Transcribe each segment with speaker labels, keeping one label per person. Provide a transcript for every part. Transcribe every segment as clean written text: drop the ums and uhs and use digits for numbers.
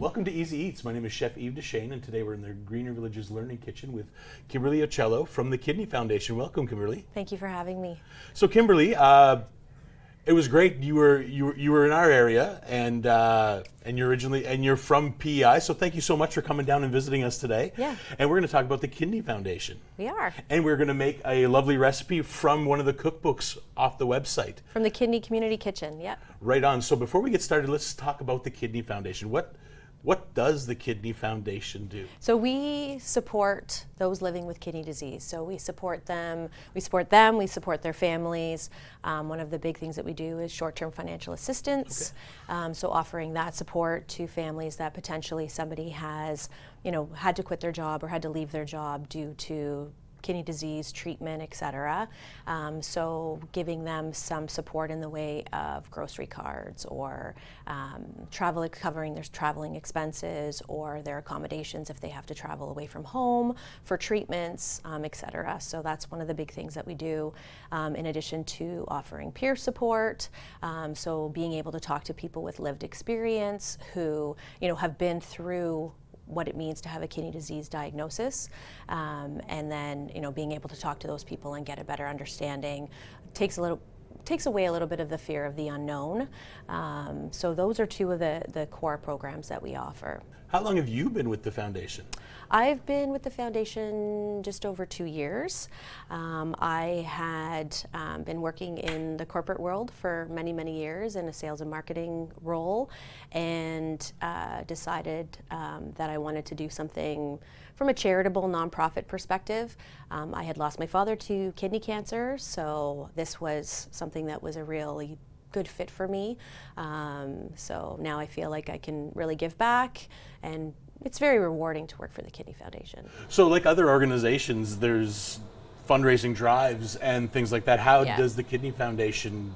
Speaker 1: Welcome to Easy Eats. My name is Chef Yves Dechaine, and today we're in the Greener Villages Learning Kitchen with Kimberley Auciello from the Kidney Foundation. Welcome, Kimberley.
Speaker 2: Thank you for having me.
Speaker 1: So, Kimberley, it was great. You were in our area, and you're from PEI. So, thank you so much for coming down and visiting us today.
Speaker 2: Yeah.
Speaker 1: And we're going to talk about the Kidney Foundation.
Speaker 2: We are.
Speaker 1: And we're going to make a lovely recipe from one of the cookbooks off the website.
Speaker 2: From the Kidney Community Kitchen. Yeah.
Speaker 1: Right on. So, before we get started, let's talk about the Kidney Foundation. What does the Kidney Foundation do?
Speaker 2: So we support those living with kidney disease. So we support them, we support their families. One of the big things that we do is short-term financial assistance. Okay. So offering that support to families that potentially somebody has, had to quit their job or had to leave their job due to kidney disease, treatment, etc. So giving them some support in the way of grocery cards or covering their traveling expenses or their accommodations if they have to travel away from home for treatments, etc. So that's one of the big things that we do, in addition to offering peer support. So being able to talk to people with lived experience who have been through what it means to have a kidney disease diagnosis, and then being able to talk to those people and get a better understanding takes away a little bit of the fear of the unknown. So those are two of the core programs that we offer.
Speaker 1: How long have you been with the foundation?
Speaker 2: I've been with the foundation just over 2 years. I had been working in the corporate world for many, many years in a sales and marketing role, and decided that I wanted to do something from a charitable nonprofit perspective. I had lost my father to kidney cancer, so this was something that was a really good fit for me. So now I feel like I can really give back, and it's very rewarding to work for the Kidney Foundation.
Speaker 1: So like other organizations, there's fundraising drives and things like that. How does the Kidney Foundation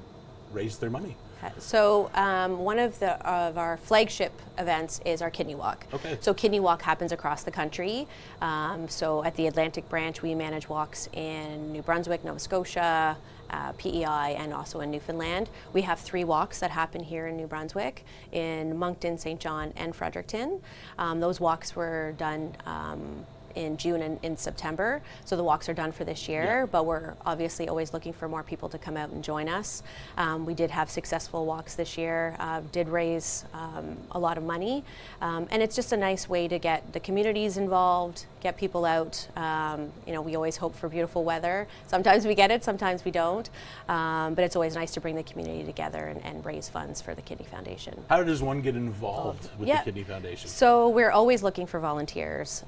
Speaker 1: raise their money?
Speaker 2: So one of our flagship events is our Kidney Walk.
Speaker 1: Okay.
Speaker 2: So Kidney Walk happens across the country. So at the Atlantic branch, we manage walks in New Brunswick, Nova Scotia, PEI, and also in Newfoundland. We have 3 walks that happen here in New Brunswick, in Moncton, St. John, and Fredericton. Those walks were done in June and in September. So the walks are done for this year, but we're obviously always looking for more people to come out and join us. We did have successful walks this year, did raise a lot of money, and it's just a nice way to get the communities involved, get people out. We always hope for beautiful weather. Sometimes we get it, sometimes we don't, but it's always nice to bring the community together and raise funds for the Kidney Foundation.
Speaker 1: How does one get involved with the Kidney Foundation?
Speaker 2: So we're always looking for volunteers.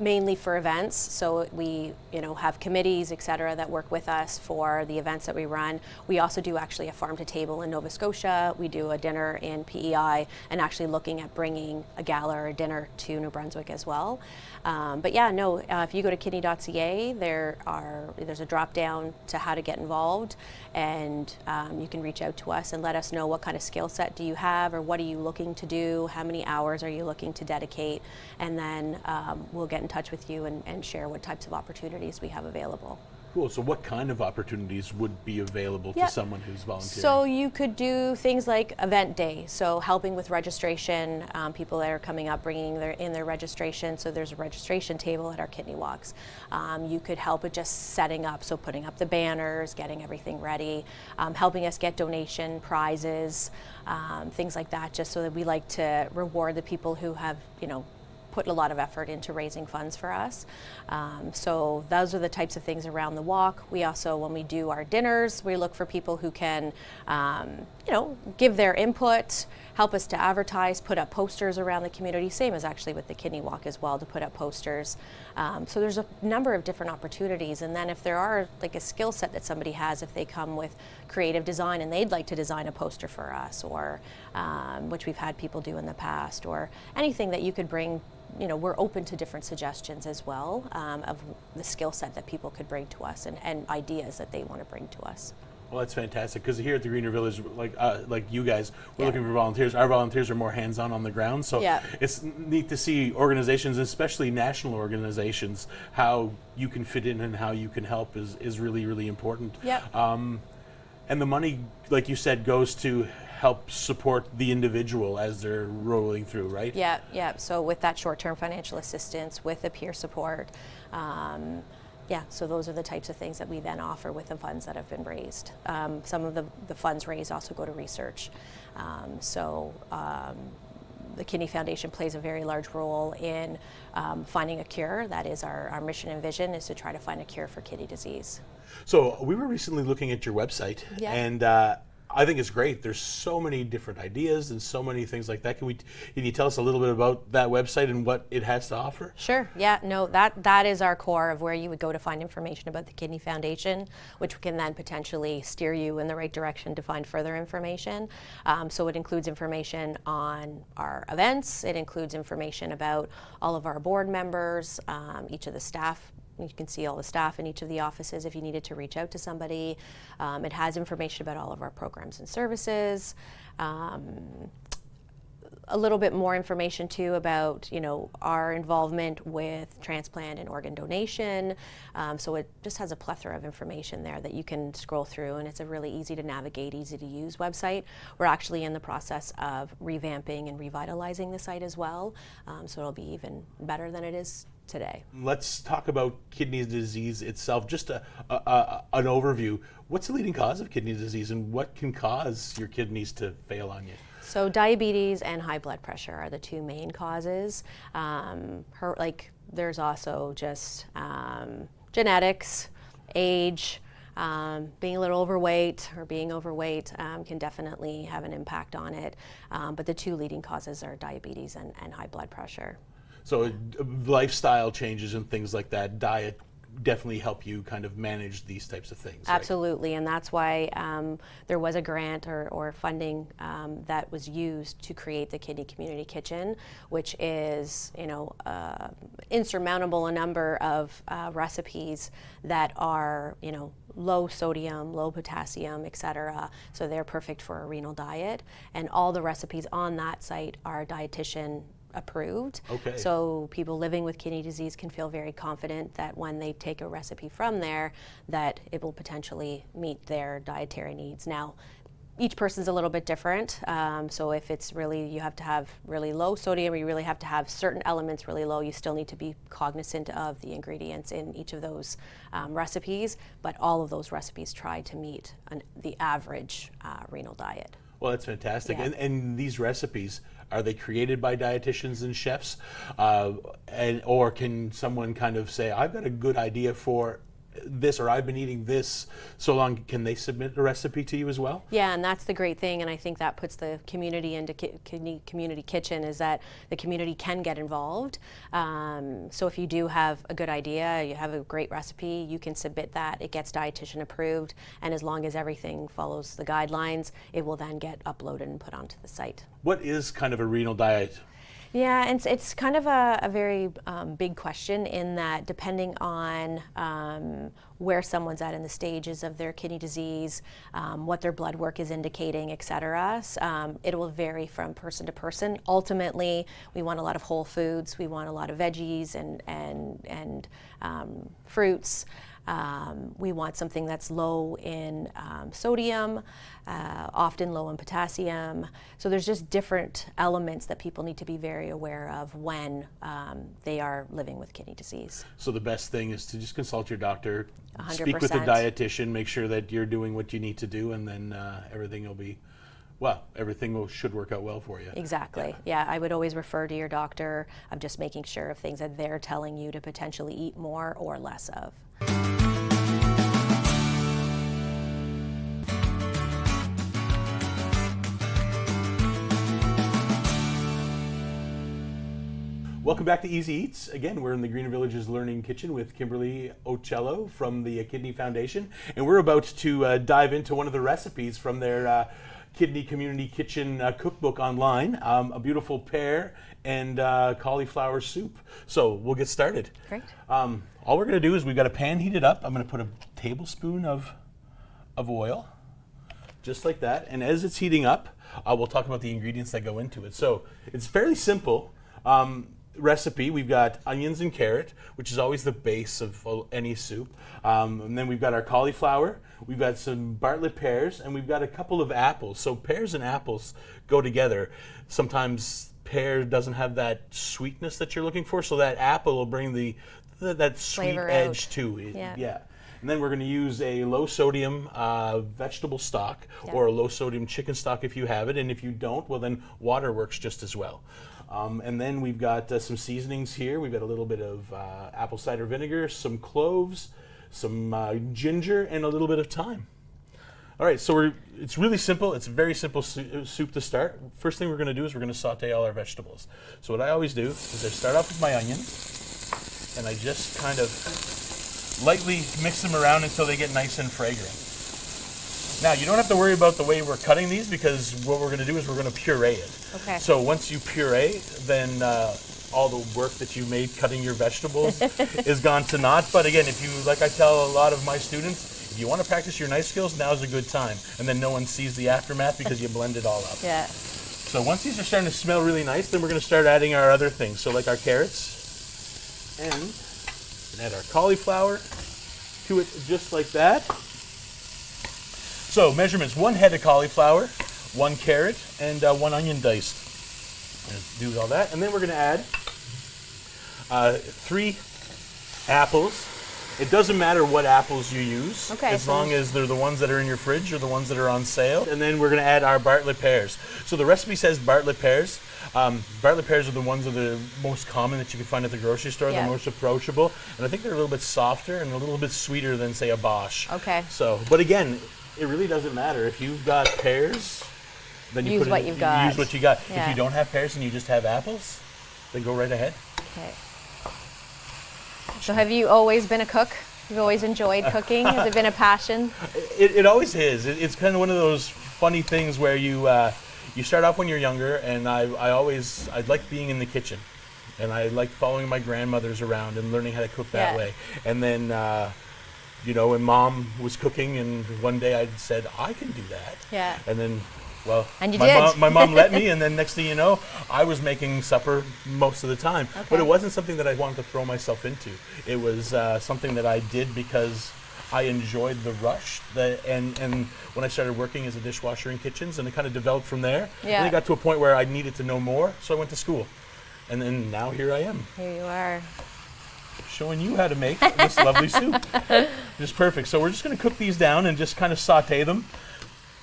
Speaker 2: Mainly for events, so we have committees, etc., that work with us for the events that we run. We also do actually a farm to table in Nova Scotia. We do a dinner in PEI, and actually looking at bringing a gala or a dinner to New Brunswick as well. If you go to kidney.ca, there's a drop down to how to get involved, and you can reach out to us and let us know what kind of skill set do you have, or what are you looking to do, how many hours are you looking to dedicate, and then we'll get in touch with you and share what types of opportunities we have available.
Speaker 1: Cool. So what kind of opportunities would be available to someone who's volunteering?
Speaker 2: So you could do things like event day, so helping with registration, people that are coming up bringing in their registration, so there's a registration table at our kidney walks. You could help with just setting up, so putting up the banners, getting everything ready, helping us get donation prizes, things like that, just so that we like to reward the people who have, put a lot of effort into raising funds for us. So those are the types of things around the walk. We also, when we do our dinners, we look for people who can, give their input, help us to advertise, put up posters around the community, same as actually with the Kidney Walk as well, to put up posters. So there's a number of different opportunities. And then if there are like a skill set that somebody has, if they come with creative design and they'd like to design a poster for us, or which we've had people do in the past, or anything that you could bring, we're open to different suggestions as well, of the skill set that people could bring to us, and ideas that they want to bring to us.
Speaker 1: Well, that's fantastic, because here at the Greener Village, like you guys, we're looking for volunteers. Our volunteers are more hands-on on the ground, so it's neat to see organizations, especially national organizations, how you can fit in and how you can help is really, really important. And the money, like you said, goes to help support the individual as they're rolling through, right?
Speaker 2: Yeah, yeah. So with that short-term financial assistance, with the peer support, so those are the types of things that we then offer with the funds that have been raised. Some of the funds raised also go to research. The Kidney Foundation plays a very large role in finding a cure. That is our mission and vision, is to try to find a cure for kidney disease.
Speaker 1: So we were recently looking at your website, and I think it's great. There's so many different ideas and so many things like that. Can you tell us a little bit about that website and what it has to offer?
Speaker 2: Sure. Yeah. No. That is our core of where you would go to find information about the Kidney Foundation, which can then potentially steer you in the right direction to find further information. So it includes information on our events. It includes information about all of our board members, each of the staff. You can see all the staff in each of the offices if you needed to reach out to somebody. It has information about all of our programs and services. A little bit more information too about our involvement with transplant and organ donation. So it just has a plethora of information there that you can scroll through, and it's a really easy to navigate, easy to use website. We're actually in the process of revamping and revitalizing the site as well, so it'll be even better than it is today.
Speaker 1: Let's talk about kidney disease itself. Just an overview. What's the leading cause of kidney disease, and what can cause your kidneys to fail on you?
Speaker 2: So diabetes and high blood pressure are the two main causes. There's also just genetics, age, being a little overweight or being overweight can definitely have an impact on it. But the two leading causes are diabetes and high blood pressure.
Speaker 1: So lifestyle changes and things like that, diet definitely help you kind of manage these types of things.
Speaker 2: Absolutely, right? And that's why there was a grant or funding that was used to create the Kidney Community Kitchen, which is insurmountable a number of recipes that are low sodium, low potassium, etc. So they're perfect for a renal diet, and all the recipes on that site are dietitian approved.
Speaker 1: Okay.
Speaker 2: So people living with kidney disease can feel very confident that when they take a recipe from there, that it will potentially meet their dietary needs. Now, each person's a little bit different. So if it's really, you have to have really low sodium, or you really have to have certain elements really low, you still need to be cognizant of the ingredients in each of those recipes. But all of those recipes try to meet the average renal diet.
Speaker 1: Well, that's fantastic.
Speaker 2: Yeah.
Speaker 1: And these recipes, are they created by dietitians and chefs? Or can someone kind of say, I've got a good idea for this, or I've been eating this so long, can they submit a recipe to you as well?
Speaker 2: Yeah, and that's the great thing, and I think that puts the community into Kidney Community Kitchen, is that the community can get involved. So if you do have a good idea, you have a great recipe, you can submit that. It gets dietitian approved, and as long as everything follows the guidelines, it will then get uploaded and put onto the site.
Speaker 1: What is kind of a renal diet?
Speaker 2: Yeah, and it's kind of a very big question, in that depending on where someone's at in the stages of their kidney disease, what their blood work is indicating, et cetera, it will vary from person to person. Ultimately, we want a lot of whole foods, we want a lot of veggies and fruits. We want something that's low in sodium, often low in potassium. So there's just different elements that people need to be very aware of when they are living with kidney disease.
Speaker 1: So the best thing is to just consult your doctor,
Speaker 2: 100%.
Speaker 1: Speak with a dietitian, make sure that you're doing what you need to do, and then everything will be, should work out well for you.
Speaker 2: Exactly. Yeah, I would always refer to your doctor of just making sure of things that they're telling you to potentially eat more or less of.
Speaker 1: Welcome back to Easy Eats. Again, we're in the Greener Villages Learning Kitchen with Kimberley Auciello from the Kidney Foundation, and we're about to dive into one of the recipes from their Kidney Community Kitchen cookbook online, a beautiful pear and cauliflower soup. So we'll get started.
Speaker 2: Great.
Speaker 1: All we're going to do is we've got a pan heated up. I'm going to put a tablespoon of oil, just like that. And as it's heating up, we'll talk about the ingredients that go into it. So it's fairly simple. recipe, we've got onions and carrot, which is always the base of any soup. And then we've got our cauliflower, we've got some Bartlett pears, and we've got a couple of apples. So pears and apples go together. Sometimes pear doesn't have that sweetness that you're looking for, so that apple will bring that sweet
Speaker 2: Flavor
Speaker 1: edge
Speaker 2: out.
Speaker 1: to it.
Speaker 2: Yeah.
Speaker 1: And then we're going to use a low sodium vegetable stock or a low sodium chicken stock if you have it. And if you don't, well, then water works just as well. And then we've got some seasonings here. We've got a little bit of apple cider vinegar, some cloves, some ginger, and a little bit of thyme. All right, so it's really simple. It's a very simple soup to start. First thing we're going to do is we're going to saute all our vegetables. So what I always do is I start off with my onions, and I just kind of lightly mix them around until they get nice and fragrant. Now, you don't have to worry about the way we're cutting these, because what we're going to do is we're going to puree it.
Speaker 2: Okay.
Speaker 1: So once you puree, then all the work that you made cutting your vegetables is gone to naught. But again, if you, like I tell a lot of my students, if you want to practice your knife skills, now's a good time. And then no one sees the aftermath because you blend it all up.
Speaker 2: Yeah.
Speaker 1: So once these are starting to smell really nice, then we're going to start adding our other things. So like our carrots, and add our cauliflower to it just like that. So measurements: 1 head of cauliflower, 1 carrot, and 1 onion diced. Do all that, and then we're going to add 3 apples. It doesn't matter what apples you use, as long as they're the ones that are in your fridge or the ones that are on sale. And then we're going to add our Bartlett pears. So the recipe says Bartlett pears. Bartlett pears are the ones that are the most common that you can find at the grocery store, the most approachable. And I think they're a little bit softer and a little bit sweeter than, say, a Bosch.
Speaker 2: Okay.
Speaker 1: So, but again, it really doesn't matter. If you've got pears, then you
Speaker 2: use what you've got.
Speaker 1: Use what you got.
Speaker 2: Yeah.
Speaker 1: If you don't have pears and you just have apples, then go right ahead.
Speaker 2: Okay. So have you always been a cook? You've always enjoyed cooking? Has it been a passion?
Speaker 1: It always is. It's kind of one of those funny things where you start off when you're younger, and I like being in the kitchen, and I like following my grandmothers around and learning how to cook that way. And then when Mom was cooking, and one day I said, I can do that. Yeah. And then, well,
Speaker 2: and
Speaker 1: my mom let me, and then next thing you know, I was making supper most of the time. Okay. But it wasn't something that I wanted to throw myself into. It was something that I did because I enjoyed the rush. And when I started working as a dishwasher in kitchens, and it kind of developed from there. Yeah. And it got to a point where I needed to know more, so I went to school. And then now here I am.
Speaker 2: Here you are.
Speaker 1: Showing you how to make this lovely soup. Just perfect. So we're just going to cook these down and just kind of saute them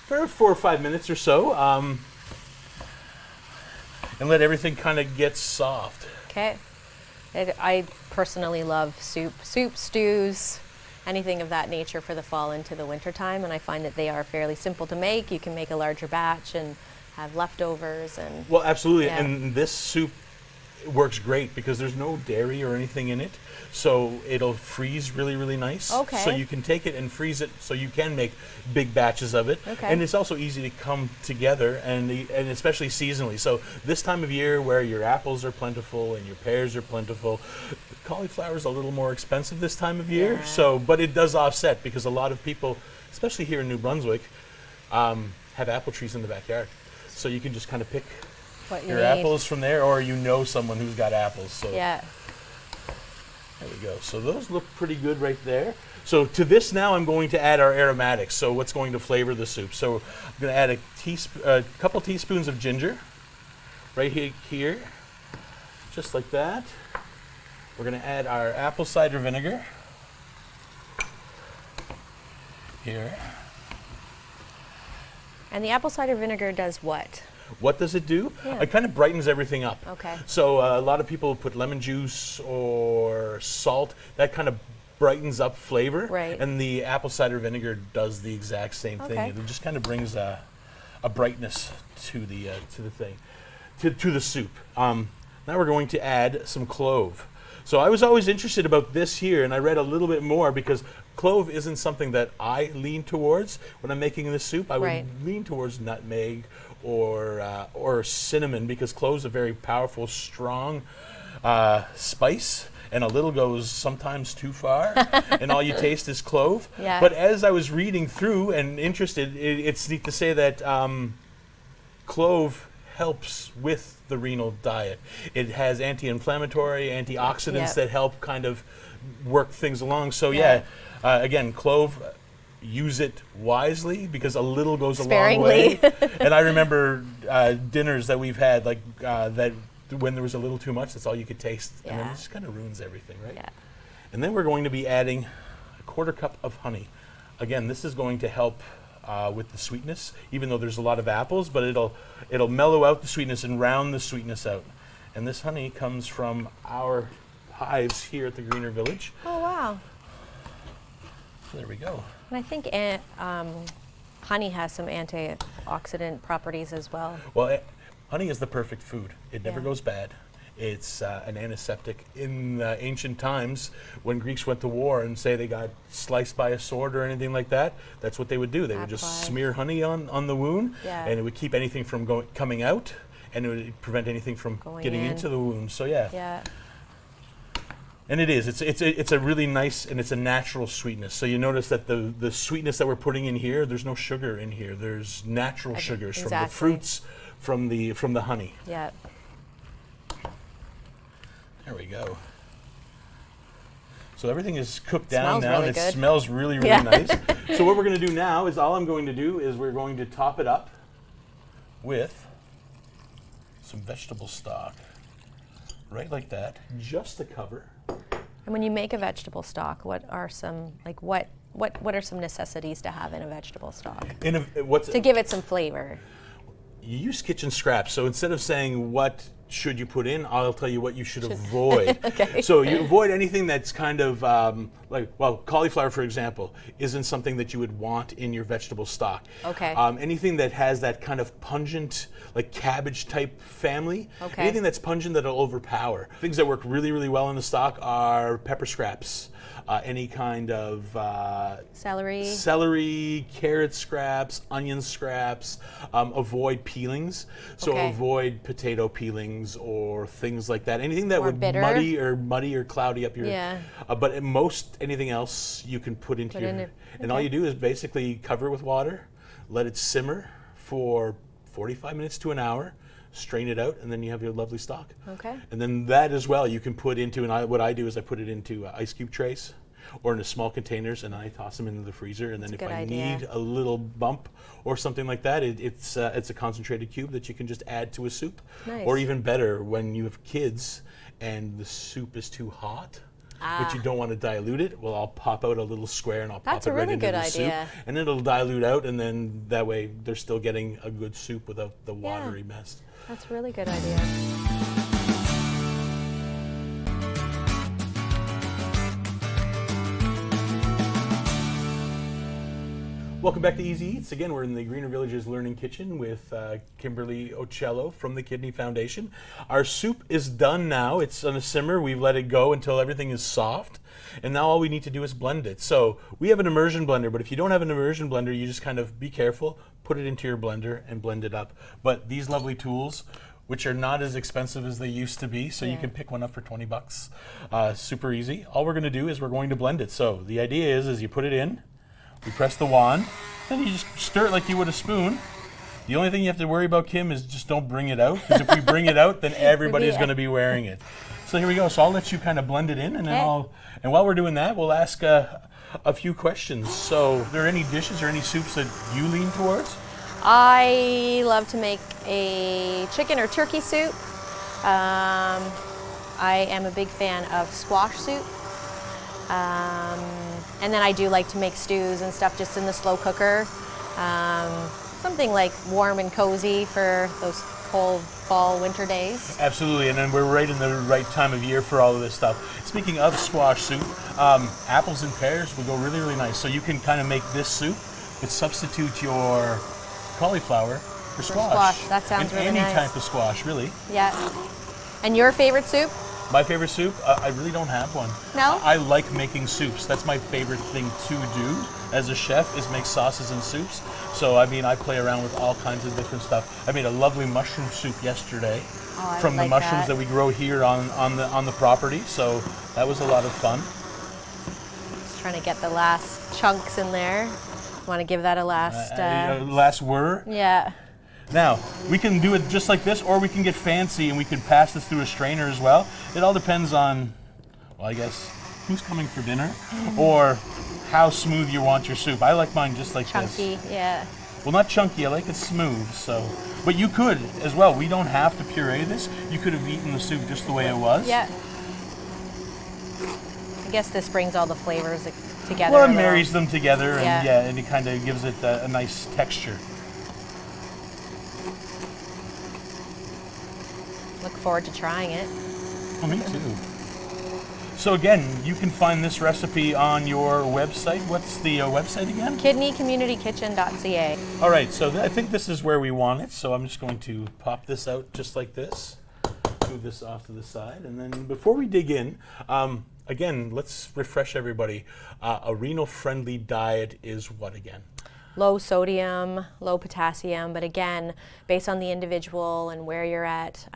Speaker 1: for 4 or 5 minutes or so, and let everything kind of get soft.
Speaker 2: Okay. I personally love soup, stews, anything of that nature for the fall into the winter time, and I find that they are fairly simple to make. You can make a larger batch and have leftovers. And
Speaker 1: well, absolutely. Yeah. And this soup works great because there's no dairy or anything in it, so it'll freeze really, really nice. Okay. So you can take it and freeze it, so you can make big batches of it. Okay. And it's also easy to come together, and especially seasonally. So this time of year, where your apples are plentiful and your pears are plentiful, cauliflower is a little more expensive this time of year. Yeah. So, but it does offset, because a lot of people, especially here in New Brunswick, have apple trees in the backyard. So you can just kind of pick your apples from there, or someone who's got apples. So yeah. There we go. So those look pretty good right there. So to this now, I'm going to add our aromatics. So what's going to flavor the soup? So I'm going to add a couple teaspoons of ginger right here, just like that. We're going to add our apple cider vinegar here.
Speaker 2: And the apple cider vinegar does what?
Speaker 1: What does it do? Yeah. It kind of brightens everything up. Okay. So a lot of people put lemon juice or salt. That kind of brightens up flavor. Right. And the apple cider vinegar does the exact same thing. It just kind of brings a brightness to the thing, to the soup. Now we're going to add some clove. So I was always interested about this here, and I read a little bit more, because clove isn't something that I lean towards when I'm making this soup. I would lean towards nutmeg or cinnamon, because clove's a very powerful, strong spice, and a little goes sometimes too far, and all you taste is clove. Yeah. But as I was reading through and interested, it's neat to say that clove helps with the renal diet. It has anti-inflammatory, antioxidants that help kind of work things along. So again, clove, use it wisely because a little goes a long way. And I remember dinners that we've had that when there was a little too much, that's all you could taste. And then it just kind of ruins everything, right? Yeah. And then we're going to be adding a 1/4 cup of honey. Again, this is going to help with the sweetness, even though there's a lot of apples, but it'll mellow out the sweetness and round the sweetness out. And this honey comes from our hives here at the Greener Village.
Speaker 2: Oh, wow.
Speaker 1: So there we go.
Speaker 2: And I think honey has some antioxidant properties as well.
Speaker 1: Well, honey is the perfect food. It never goes bad. It's an antiseptic. In ancient times, when Greeks went to war and say they got sliced by a sword or anything like that, that's what they would do. They would just smear honey on the wound, and it would keep anything from coming out, and it would prevent anything from getting into the wound. So yeah. And it is. It's a really nice, and it's a natural sweetness. So you notice that the sweetness that we're putting in here, there's no sugar in here. There's natural sugars from the fruits, from the honey.
Speaker 2: Yeah.
Speaker 1: There we go. So everything is cooked down now, and it smells really, really nice. So what we're going to do now is all I'm going to do is we're going to top it up with some vegetable stock, right like that, just to cover.
Speaker 2: And when you make a vegetable stock, what are some what are some necessities to have in a vegetable stock? To give it some flavor.
Speaker 1: You use kitchen scraps. So instead of saying what should you put in, I'll tell you what you should avoid.
Speaker 2: Okay.
Speaker 1: So you avoid anything that's kind of cauliflower, for example, isn't something that you would want in your vegetable stock.
Speaker 2: Okay.
Speaker 1: Anything that has that kind of pungent, like cabbage type family, anything that's pungent that'll overpower. Things that work really, really well in the stock are pepper scraps. Any kind of celery, carrot scraps, onion scraps. Avoid peelings. So avoid potato peelings or things like that. Anything that would muddy or cloudy up your. Yeah. But anything else you can put into your. And all you do is basically cover it with water, let it simmer for 45 minutes to an hour. Strain it out, and then you have your lovely stock. Okay. And then that as well you can put into, what I do is I put it into ice cube trays or into small containers, and I toss them into the freezer. And then if I need a little bump or something like that, it's a concentrated cube that you can just add to a soup. Nice. Or even better, when you have kids and the soup is too hot, but you don't want to dilute it, well, I'll pop out a little square and I'll pop it right into the soup. And it'll dilute out, and then that way they're still getting a good soup without the watery mess.
Speaker 2: That's a really good idea.
Speaker 1: Welcome back to Easy Eats. Again, we're in the Greener Village's Learning Kitchen with Kimberley Auciello from the Kidney Foundation. Our soup is done now. It's on a simmer. We've let it go until everything is soft. And now all we need to do is blend it. So we have an immersion blender, but if you don't have an immersion blender, you just kind of be careful, put it into your blender and blend it up. But these lovely tools, which are not as expensive as they used to be, so you can pick one up for $20. Super easy. All we're going to do is we're going to blend it. So the idea is you put it in, you press the wand, then you just stir it like you would a spoon. The only thing you have to worry about, Kim, is just don't bring it out, because if we bring it out, then everybody's going to be wearing it. So here we go. So I'll let you kind of blend it in, and then and while we're doing that, we'll ask a few questions. So are there any dishes or any soups that you lean towards?
Speaker 2: I love to make a chicken or turkey soup. I am a big fan of squash soup. And then I do like to make stews and stuff just in the slow cooker. Something like warm and cozy for those cold fall, winter days.
Speaker 1: Absolutely, and then we're right in the right time of year for all of this stuff. Speaking of squash soup, apples and pears will go really, really nice. So you can kind of make this soup, but substitute your cauliflower for squash.
Speaker 2: That sounds really nice.
Speaker 1: Any type of squash, really.
Speaker 2: Yeah. And your favorite soup?
Speaker 1: My favorite soup? I really don't have one.
Speaker 2: No?
Speaker 1: I like making soups. That's my favorite thing to do as a chef, is make sauces and soups. So, I mean, I play around with all kinds of different stuff. I made a lovely mushroom soup yesterday from the mushrooms that we grow here on the property. So that was a lot of fun.
Speaker 2: Just trying to get the last chunks in there. Want to give that a last...
Speaker 1: last whir?
Speaker 2: Yeah.
Speaker 1: Now, we can do it just like this, or we can get fancy and we can pass this through a strainer as well. It all depends on, well, I guess, who's coming for dinner, or how smooth you want your soup. I like mine just like
Speaker 2: chunky,
Speaker 1: this.
Speaker 2: yeah.
Speaker 1: Well, not chunky, I like it smooth, so. But you could as well. We don't have to puree this. You could have eaten the soup just the way it was.
Speaker 2: Yeah. I guess this brings all the flavors together.
Speaker 1: Well, it marries them together, and
Speaker 2: yeah,
Speaker 1: and it kind of gives it a nice texture.
Speaker 2: Look forward to trying it.
Speaker 1: Well, me too. So again, you can find this recipe on your website. What's the website again?
Speaker 2: KidneyCommunityKitchen.ca.
Speaker 1: All right, so I think this is where we want it. So I'm just going to pop this out just like this. Move this off to the side. And then before we dig in, again, let's refresh everybody. A renal-friendly diet is what again?
Speaker 2: Low sodium, low potassium, but again, based on the individual and where you're at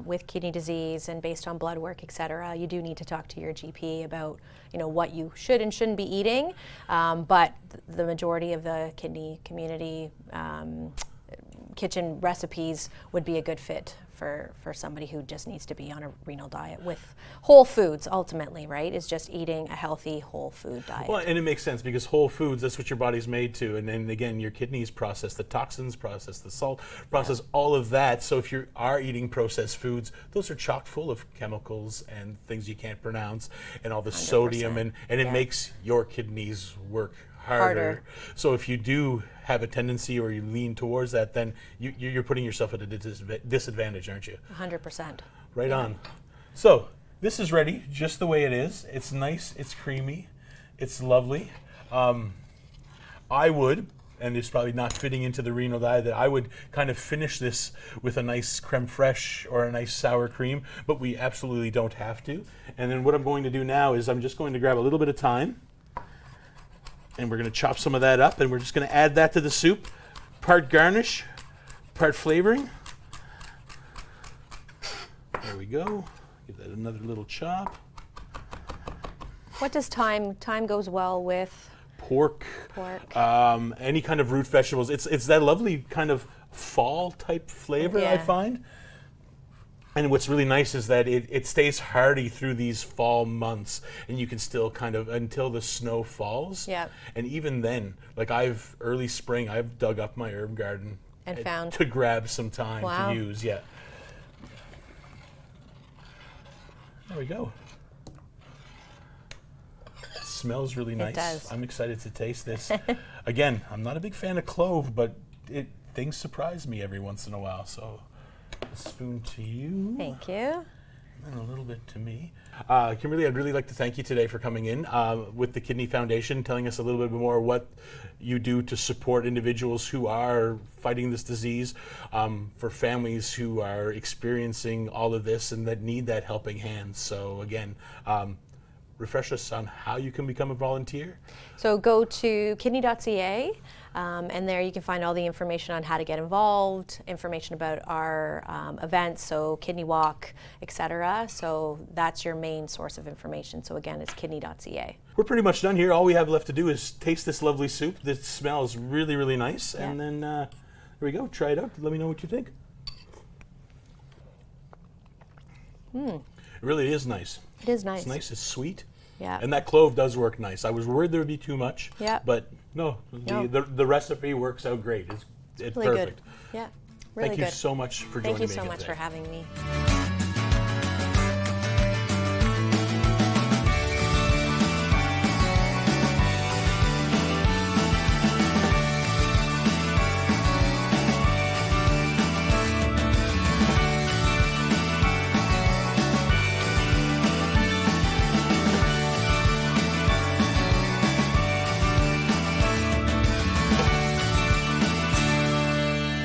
Speaker 2: with kidney disease and based on blood work, et cetera, you do need to talk to your GP about what you should and shouldn't be eating. But the majority of the kidney community kitchen recipes would be a good fit for somebody who just needs to be on a renal diet with whole foods, ultimately, right? Is just eating a healthy whole food diet.
Speaker 1: Well, and it makes sense because whole foods, that's what your body's made to. And then again, your kidneys process the toxins, process the salt, process all of that. So if you are eating processed foods, those are chock full of chemicals and things you can't pronounce and all the 100%. Sodium, and it makes your kidneys work harder. So if you do have a tendency or you lean towards that, then you're putting yourself at a disadvantage, aren't you?
Speaker 2: 100%.
Speaker 1: Right on. So this is ready just the way it is. It's nice, it's creamy, it's lovely. I would, and it's probably not fitting into the renal diet, that I would kind of finish this with a nice creme fraiche or a nice sour cream, but we absolutely don't have to. And then what I'm going to do now is I'm just going to grab a little bit of thyme, and we're going to chop some of that up, and we're just going to add that to the soup. Part garnish, part flavoring. There we go. Give that another little chop.
Speaker 2: What does thyme goes well with?
Speaker 1: Pork. Any kind of root vegetables. It's that lovely kind of fall type flavor, I find. And what's really nice is that it stays hearty through these fall months, and you can still kind of, until the snow falls.
Speaker 2: Yeah.
Speaker 1: And even then, like early spring, I've dug up my herb garden
Speaker 2: and found
Speaker 1: to grab some thyme to use. Yeah. There we go. It smells really nice.
Speaker 2: It does.
Speaker 1: I'm excited to taste this. Again, I'm not a big fan of clove, but things surprise me every once in a while, so. A spoon to you.
Speaker 2: Thank you.
Speaker 1: And a little bit to me. Kimberly, I'd really like to thank you today for coming in with the Kidney Foundation, telling us a little bit more what you do to support individuals who are fighting this disease, for families who are experiencing all of this and that need that helping hand. So again, refresh us on how you can become a volunteer.
Speaker 2: So go to kidney.ca. And there you can find all the information on how to get involved, information about our events, so Kidney Walk, etc. So that's your main source of information. So again, it's kidney.ca.
Speaker 1: We're pretty much done here. All we have left to do is taste this lovely soup. This smells really, really nice. Yeah. And then here we go. Try it out. Let me know what you think. It really is nice.
Speaker 2: It is nice.
Speaker 1: It's nice. It's sweet.
Speaker 2: Yeah.
Speaker 1: And that clove does work nice. I was worried there would be too much.
Speaker 2: Yeah.
Speaker 1: But no, the recipe works out great. It's
Speaker 2: really
Speaker 1: perfect.
Speaker 2: Good. Yeah. Really
Speaker 1: Thank
Speaker 2: good.
Speaker 1: you so much for joining me.
Speaker 2: Thank you so much
Speaker 1: today.
Speaker 2: for having me.